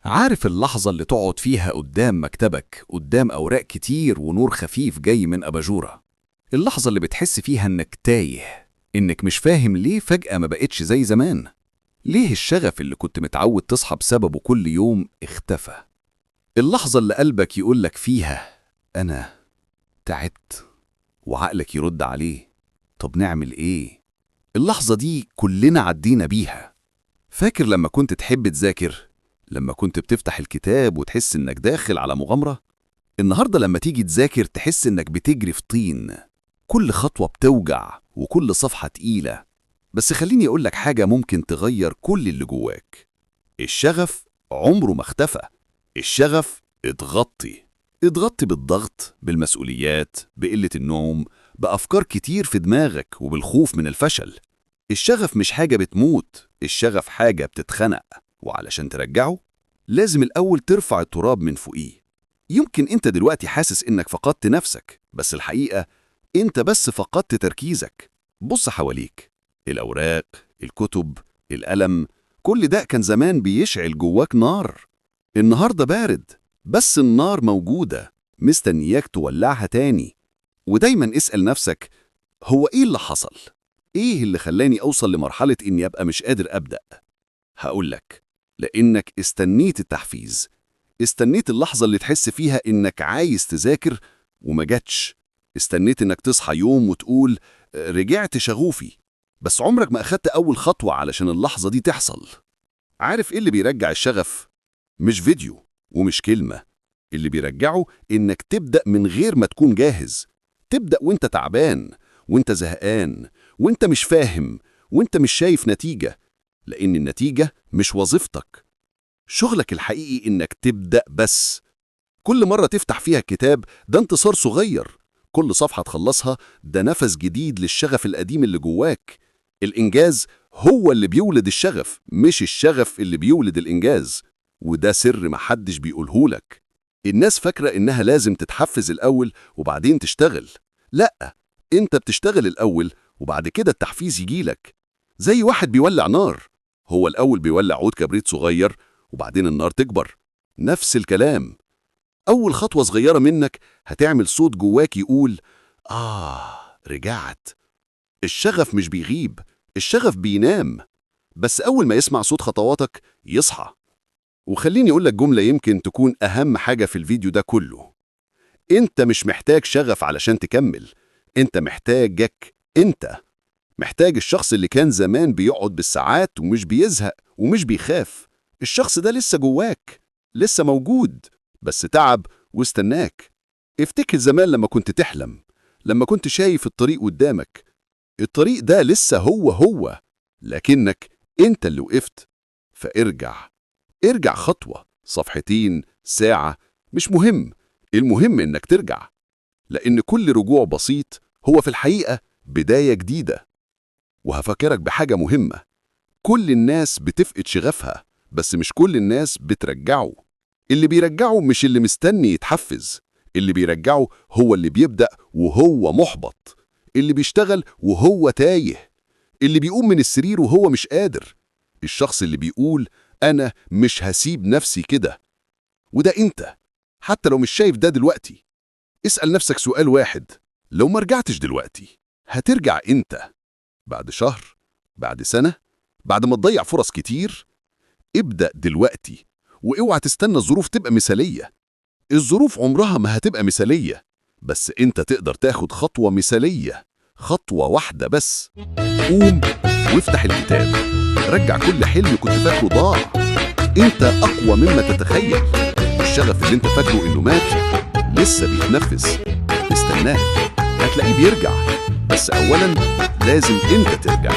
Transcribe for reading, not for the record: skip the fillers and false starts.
عارف اللحظة اللي تقعد فيها قدام مكتبك قدام أوراق كتير ونور خفيف جاي من أباجورة؟ اللحظة اللي بتحس فيها إنك تايه، إنك مش فاهم ليه فجأة ما بقتش زي زمان. ليه الشغف اللي كنت متعود تصحى بسببه كل يوم اختفى؟ اللحظة اللي قلبك يقولك فيها أنا تعبت، وعقلك يرد عليه طب نعمل إيه؟ اللحظة دي كلنا عدينا بيها. فاكر لما كنت تحب تذاكر؟ لما كنت بتفتح الكتاب وتحس إنك داخل على مغامرة؟ النهاردة لما تيجي تذاكر تحس إنك بتجري في طين، كل خطوة بتوجع وكل صفحة تقيلة. بس خليني أقولك حاجة ممكن تغير كل اللي جواك. الشغف عمره ما اختفى، الشغف اتغطي بالضغط، بالمسؤوليات، بقلة النوم، بأفكار كتير في دماغك وبالخوف من الفشل. الشغف مش حاجة بتموت، الشغف حاجة بتتخنق، وعلشان ترجعه لازم الأول ترفع التراب من فوقيه. يمكن انت دلوقتي حاسس انك فقدت نفسك، بس الحقيقة انت بس فقدت تركيزك. بص حواليك، الأوراق، الكتب، القلم، كل ده كان زمان بيشعل جواك نار. النهاردة بارد، بس النار موجودة مستنياك تولعها تاني. ودايما اسأل نفسك، هو ايه اللي حصل؟ ايه اللي خلاني اوصل لمرحلة اني ابقى مش قادر ابدأ؟ هقولك، لانك استنيت التحفيز، استنيت اللحظة اللي تحس فيها إنك عايز تذاكر وما جاتش. استنيت إنك تصحى يوم وتقول رجعت شغوفي، بس عمرك ما أخدت أول خطوة علشان اللحظة دي تحصل. عارف إيه اللي بيرجع الشغف؟ مش فيديو ومش كلمة، اللي بيرجعه إنك تبدأ من غير ما تكون جاهز. تبدأ وإنت تعبان، وإنت زهقان، وإنت مش فاهم، وإنت مش شايف نتيجة، لأن النتيجة مش وظيفتك. شغلك الحقيقي إنك تبدأ بس. كل مرة تفتح فيها كتاب ده انتصار صغير، كل صفحة تخلصها ده نفس جديد للشغف القديم اللي جواك. الإنجاز هو اللي بيولد الشغف، مش الشغف اللي بيولد الإنجاز. وده سر محدش بيقولهولك. الناس فاكرة إنها لازم تتحفز الأول وبعدين تشتغل. لأ، انت بتشتغل الأول وبعد كده التحفيز يجيلك. زي واحد بيولع نار، هو الأول بيولع عود كبريت صغير وبعدين النار تكبر. نفس الكلام، أول خطوة صغيرة منك هتعمل صوت جواك يقول رجعت. الشغف مش بيغيب، الشغف بينام، بس أول ما يسمع صوت خطواتك يصحى. وخليني أقولك جملة يمكن تكون أهم حاجة في الفيديو ده كله. أنت مش محتاج شغف علشان تكمل، أنت محتاجك. أنت محتاج الشخص اللي كان زمان بيقعد بالساعات ومش بيزهق ومش بيخاف. الشخص ده لسه جواك، لسه موجود، بس تعب واستناك. افتكر زمان لما كنت تحلم، لما كنت شايف الطريق قدامك. الطريق ده لسه هو، لكنك انت اللي وقفت. ارجع خطوة، صفحتين، ساعة، مش مهم. المهم انك ترجع، لان كل رجوع بسيط هو في الحقيقة بداية جديدة. وهفكرك بحاجة مهمة، كل الناس بتفقد شغفها، بس مش كل الناس بترجعه. اللي بيرجعه مش اللي مستني يتحفز، اللي بيرجعه هو اللي بيبدأ وهو محبط، اللي بيشتغل وهو تايه، اللي بيقوم من السرير وهو مش قادر، الشخص اللي بيقول أنا مش هسيب نفسي كده. وده أنت، حتى لو مش شايف ده دلوقتي. اسأل نفسك سؤال واحد، لو ما رجعتش دلوقتي هترجع إمتى؟ بعد شهر؟ بعد سنة؟ بعد ما تضيع فرص كتير؟ ابدأ دلوقتي، واوعى تستنى الظروف تبقى مثالية. الظروف عمرها ما هتبقى مثالية، بس انت تقدر تاخد خطوة مثالية، خطوة واحدة بس. قوم وافتح الكتاب، رجع كل حلم كنت فاكره ضاع. انت أقوى مما تتخيل. الشغف اللي انت فاكره انه مات لسه بيتنفس، استناه، هتلاقيه بيرجع. بس أولاً لازم انت ترجع.